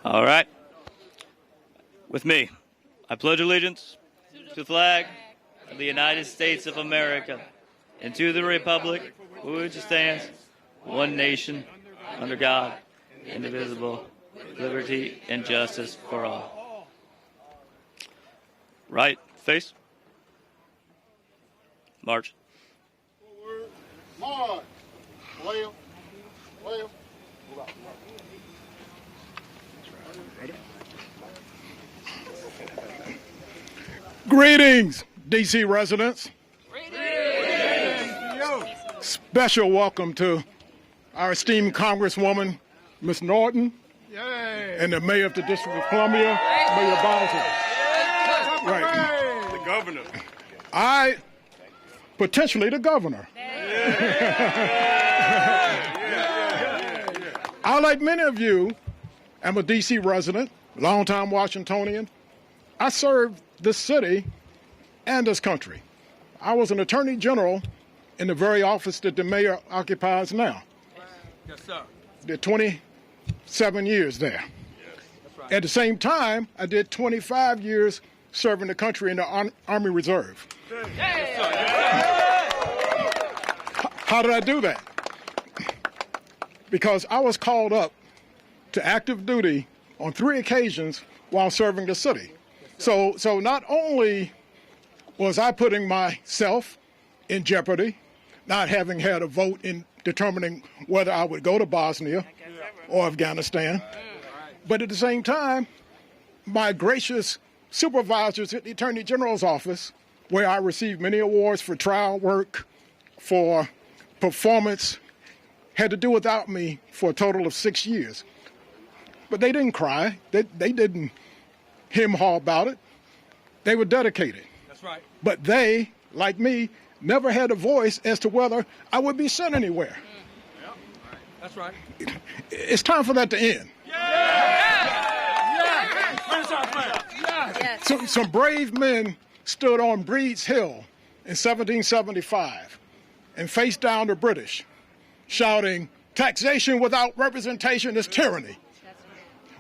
All right. With me, I pledge allegiance to the flag of the United States of America and to the republic for which it stands, one nation, under God, indivisible, with liberty and justice for all. Right face. March. Forward. March. Left. Left. Greetings, D.C. residents. Special welcome to our esteemed Congresswoman, Ms. Norton, and the Mayor of the District of Columbia, Mayor Bowser. Right. The governor. Potentially the governor. I, like many of you, am a D.C. resident, longtime Washingtonian. I served this city and this country. I was an attorney general in the very office that the mayor occupies now. Yes, sir. Did 27 years there. Yes. That's right. At the same time, I did 25 years serving the country in the Army Reserve. Yes, sir. Yes, sir. How did I do that? Because I was called up to active duty on 3 occasions while serving the city. So not only was I putting myself in jeopardy, not having had a vote in determining whether I would go to Bosnia or Afghanistan, but at the same time, my gracious supervisors at the Attorney General's office, where I received many awards for trial work, for performance, had to do without me for a total of 6 years. But they didn't cry. They didn't hem-haw about it. They were dedicated. That's right. But they, like me, never had a voice as to whether I would be sent anywhere. Yep. That's right. It's time for that to end. Some brave men stood on Breed's Hill in 1775 and faced down the British, shouting, "Taxation without representation is tyranny."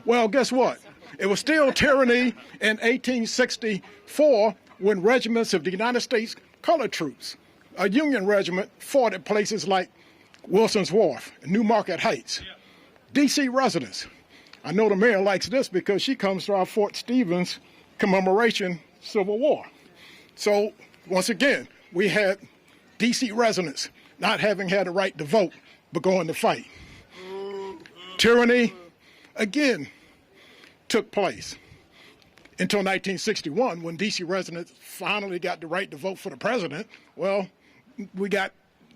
Well, guess what? It was still tyranny in 1864 when regiments of the United States colored troops, a Union regiment, fought at places like Wilson's Wharf and Newmarket Heights. D.C. residents. I know the mayor likes this because she comes to our Fort Stevens commemoration Civil War. So, once again, we had D.C. residents not having had a right to vote, but going to fight. Tyranny, again, took place until 1961 when D.C. residents finally got the right to vote for the president. Well, we got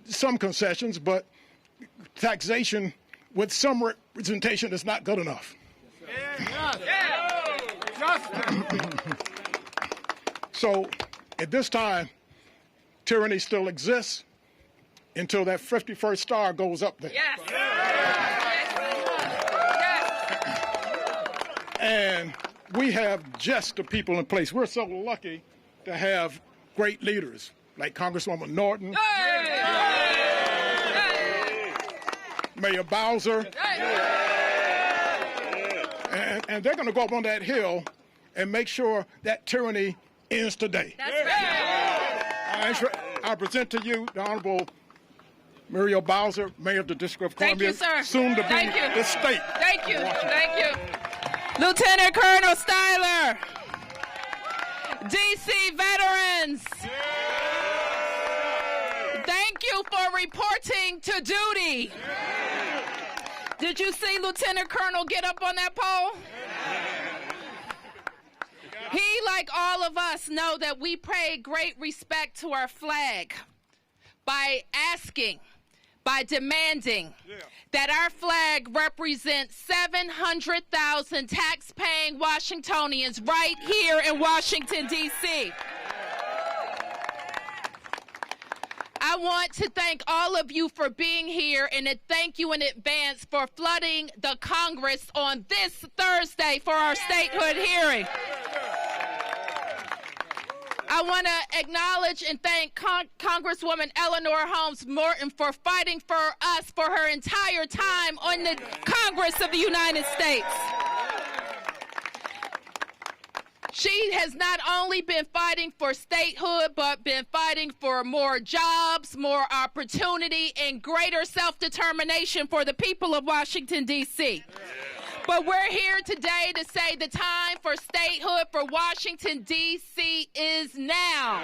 some concessions, but taxation with some representation is not good enough. So at this time, tyranny still exists until that 51st star goes up there. Yes. And we have just the people in place. We're so lucky to have great leaders like Congresswoman Norton, Mayor Bowser, and they're going to go up on that hill and make sure that tyranny ends today. That's right. I present to you the Honorable Muriel Bowser, Mayor of the District of Thank Columbia, you, sir. soon to be Thank you. the state. Thank you. Thank you. Lieutenant Colonel Styler. D.C. veterans. Thank you for reporting to duty. Did you see Lieutenant Colonel get up on that pole? He, like all of us, know that we pay great respect to our flag by asking, by demanding that our flag represents 700,000 tax-paying Washingtonians right here in Washington, D.C. I want to thank all of you for being here and to thank you in advance for flooding the Congress on this Thursday for our statehood hearing. I want to acknowledge and thank Congresswoman Eleanor Holmes Norton for fighting for us for her entire time on the Congress of the United States. She has not only been fighting for statehood, but been fighting for more jobs, more opportunity, and greater self-determination for the people of Washington, D.C. But we're here today to say the time for statehood for Washington, D.C. is now.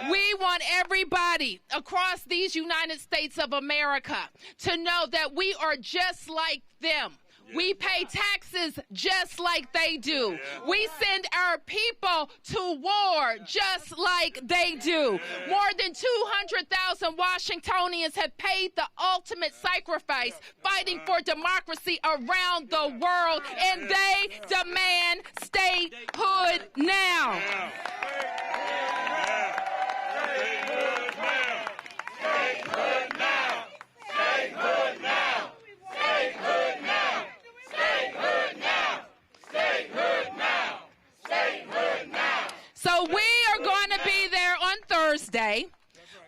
We want everybody across these United States of America to know that we are just like them. We pay taxes just like they do. We send our people to war just like they do. More than 200,000 Washingtonians have paid the ultimate sacrifice fighting for democracy around the world, and they demand statehood now. So we are going to be there on Thursday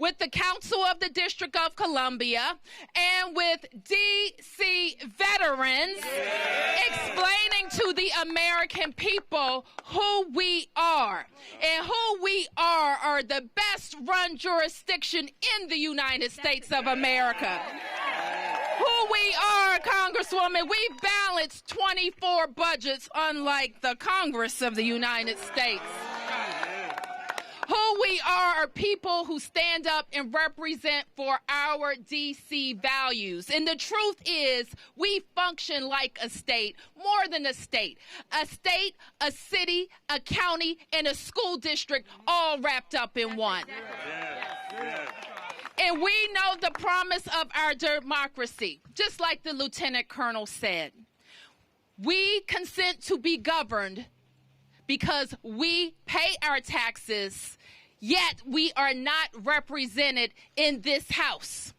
with the Council of the District of Columbia and with D.C. veterans explaining to the American people who we are. And who we are the best run jurisdiction in the United States of America. Who we are, Congresswoman, we balance 24 budgets unlike the Congress of the United States. Who we are people who stand up and represent for our D.C. values. And the truth is, we function like a state, more than a state. A state, a city, a county, and a school district all wrapped up in one. And we know the promise of our democracy, just like the Lieutenant Colonel said. We consent to be governed because we pay our taxes, yet we are not represented in this House.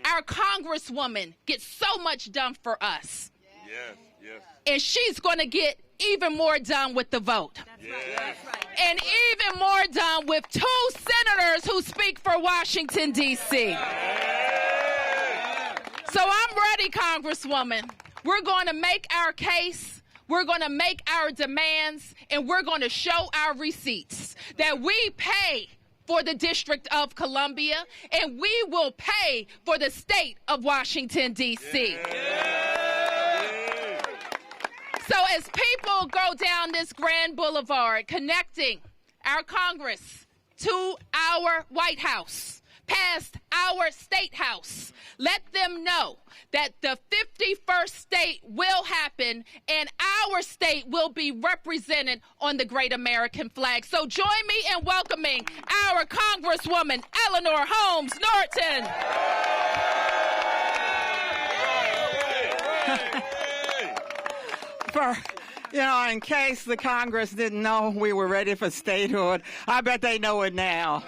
Our Congresswoman gets so much done for us. Yes, yes. And she's going to get even more done with the vote. Yes. And even more done with 2 senators who speak for Washington, D.C. So I'm ready, Congresswoman. We're going to make our case. We're going to make our demands, and we're going to show our receipts that we pay for the District of Columbia, and we will pay for the state of Washington, D.C. So as people go down this grand boulevard connecting our Congress to our White House, past our State House, let them know that the 51st state will happen and our state will be represented on the great American flag. So join me in welcoming our Congresswoman, Eleanor Holmes Norton. In case the Congress didn't know we were ready for statehood, I bet they know it now.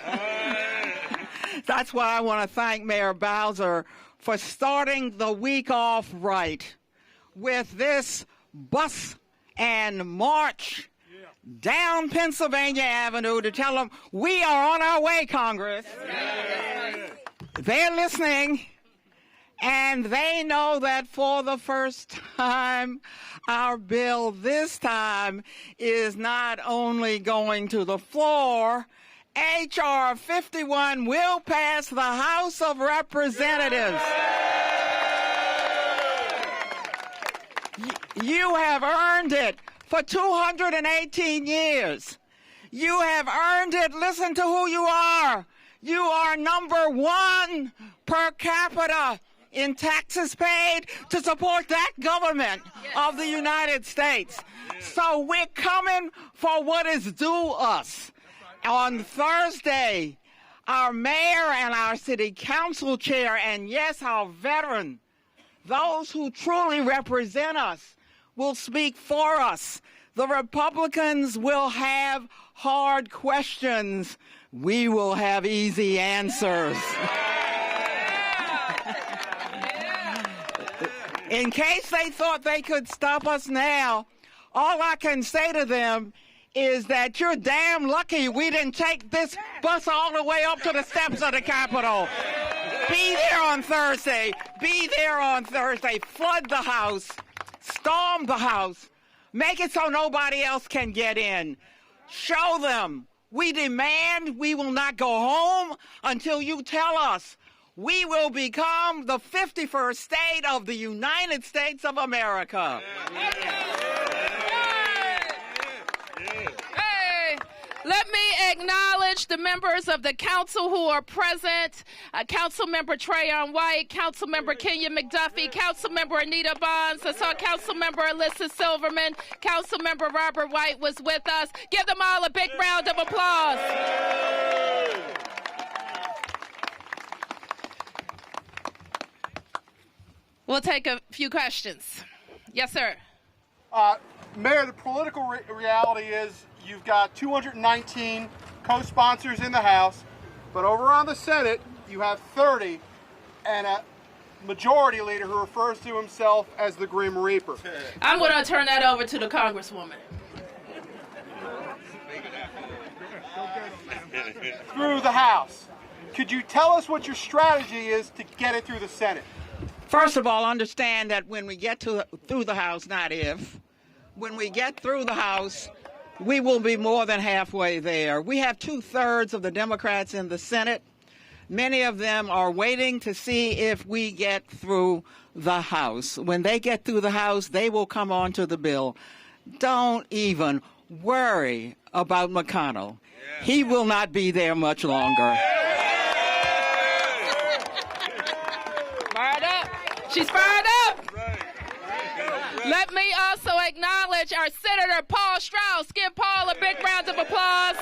That's why I want to thank Mayor Bowser for starting the week off right with this bus and march down Pennsylvania Avenue to tell them we are on our way, Congress. They're listening, and they know that for the first time, our bill this time is not only going to the floor, H.R. 51 will pass the House of Representatives. You have earned it for 218 years. You have earned it. Listen to who you are. You are number 1 per capita in taxes paid to support that government of the United States. So we're coming for what is due us. On Thursday, our mayor and our city council chair, and yes, our veteran, those who truly represent us, will speak for us. The Republicans will have hard questions. We will have easy answers. In case they thought they could stop us now, all I can say to them is that you're damn lucky we didn't take this bus all the way up to the steps of the Capitol. Be there on Thursday. Be there on Thursday. Flood the House. Storm the House. Make it so nobody else can get in. Show them. We demand we will not go home until you tell us we will become the 51st state of the United States of America. Let me acknowledge the members of the council who are present. Councilmember Trayon White, Councilmember Kenya McDuffie, Councilmember Anita Bonds. I saw Councilmember Alyssa Silverman. Councilmember Robert White was with us. Give them all a big round of applause. We'll take a few questions. Yes, sir. Mayor, the political reality is you've got 219 co-sponsors in the House, but over on the Senate, you have 30 and a majority leader who refers to himself as the Grim Reaper. I'm going to turn that over to the Congresswoman. Through the House, could you tell us what your strategy is to get it through the Senate? First of all, understand that when we get through the House, not if, when we get through the House, we will be more than halfway there. We have 2/3 of the Democrats in the Senate. Many of them are waiting to see if we get through the House. When they get through the House, they will come on to the bill. Don't even worry about McConnell. He will not be there much longer. Fired up. She's fired up. Let me also acknowledge our Senator Paul Strauss. Give Paul a big round of applause.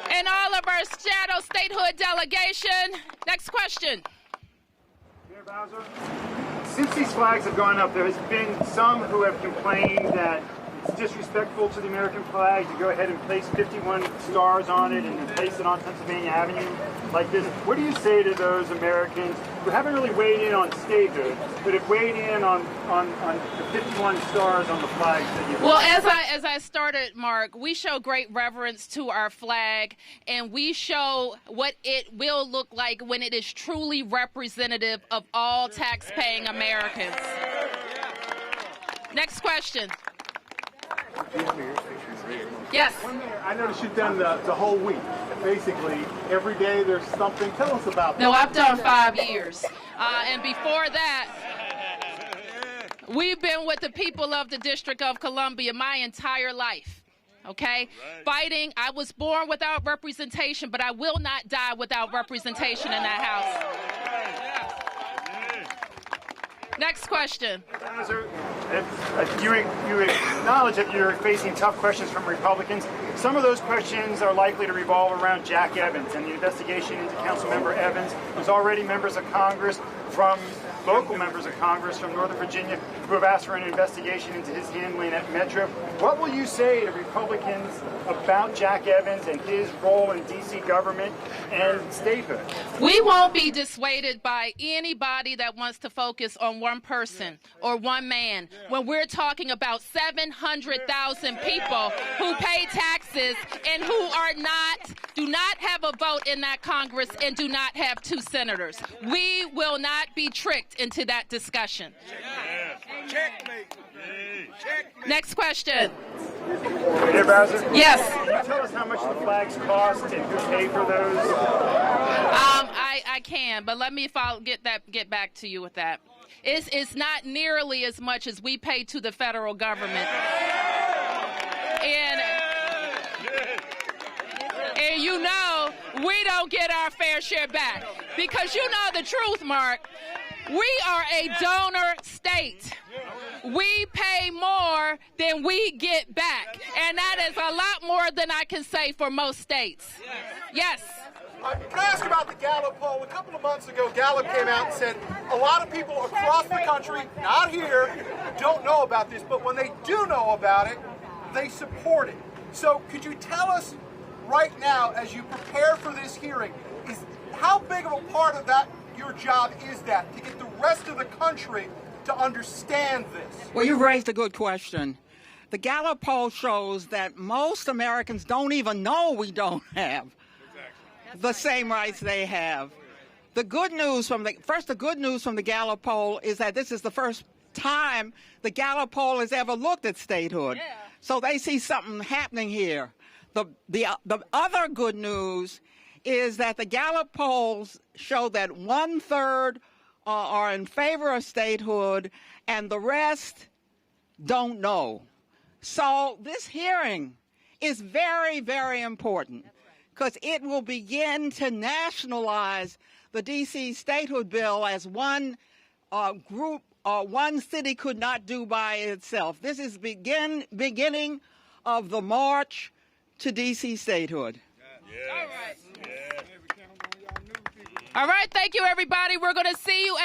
And all of our shadow statehood delegation. Next question. Mayor Bowser, since these flags have gone up, there has been some who have complained that it's disrespectful to the American flag to go ahead and place 51 stars on it and then place it on Pennsylvania Avenue like this. What do you say to those Americans who haven't really weighed in on statehood, but have weighed in on the 51 stars on the flags that you... Well, as I started, Mark, we show great reverence to our flag, and we show what it will look like when it is truly representative of all tax-paying Americans. Next question. Yes. I noticed you've done the whole week. Basically, every day there's something. Tell us about that. No, I've done 5 years. And before that, we've been with the people of the District of Columbia my entire life. Okay? Fighting. I was born without representation, but I will not die without representation in that house. Next question. You acknowledge that you're facing tough questions from Republicans. Some of those questions are likely to revolve around Jack Evans and the investigation into Councilmember Evans. There's already members of Congress local members of Congress from Northern Virginia who have asked for an investigation into his handling at Metro. What will you say to Republicans about Jack Evans and his role in D.C. government and statehood? We won't be dissuaded by anybody that wants to focus on one person or one man when we're talking about 700,000 people who pay taxes and who do not have a vote in that Congress and do not have 2 senators. We will not be tricked into that discussion. Checkmate. Next question. Mayor Bowser? Yes. Can you tell us how much the flags cost and who paid for those? I can, but let me get back to you with that. It's not nearly as much as we pay to the federal government. And you know, we don't get our fair share back. Because you know the truth, Mark. We are a donor state. We pay more than we get back. And that is a lot more than I can say for most states. Yes. Can I ask about the Gallup poll? A couple of months ago, Gallup came out and said a lot of people across the country, not here, don't know about this, but when they do know about it, they support it. So could you tell us right now, as you prepare for this hearing, how big of a part of that your job is that, to get the rest of the country to understand this? Well, you raised a good question. The Gallup poll shows that most Americans don't even know we don't have the same rights they have. The good news from the Gallup poll is that this is the first time the Gallup poll has ever looked at statehood. so they see something happening here. The other good news is that the Gallup polls show that 1/3 are in favor of statehood and the rest don't know. So this hearing is very, very important because it will begin to nationalize the D.C. statehood bill as one group or one city could not do by itself. This is beginning of the march to D.C. statehood. All right. All right, thank you, everybody. We're going to see you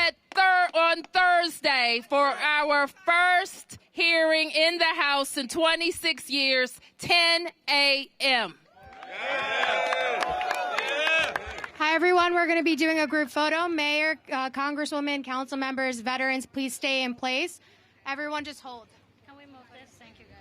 on Thursday for our first hearing in the House in 26 years, 10 a.m. Hi, everyone. We're going to be doing a group photo. Mayor, Congresswoman, council members, veterans, please stay in place. Everyone just hold. Can we move this? Thank you, guys.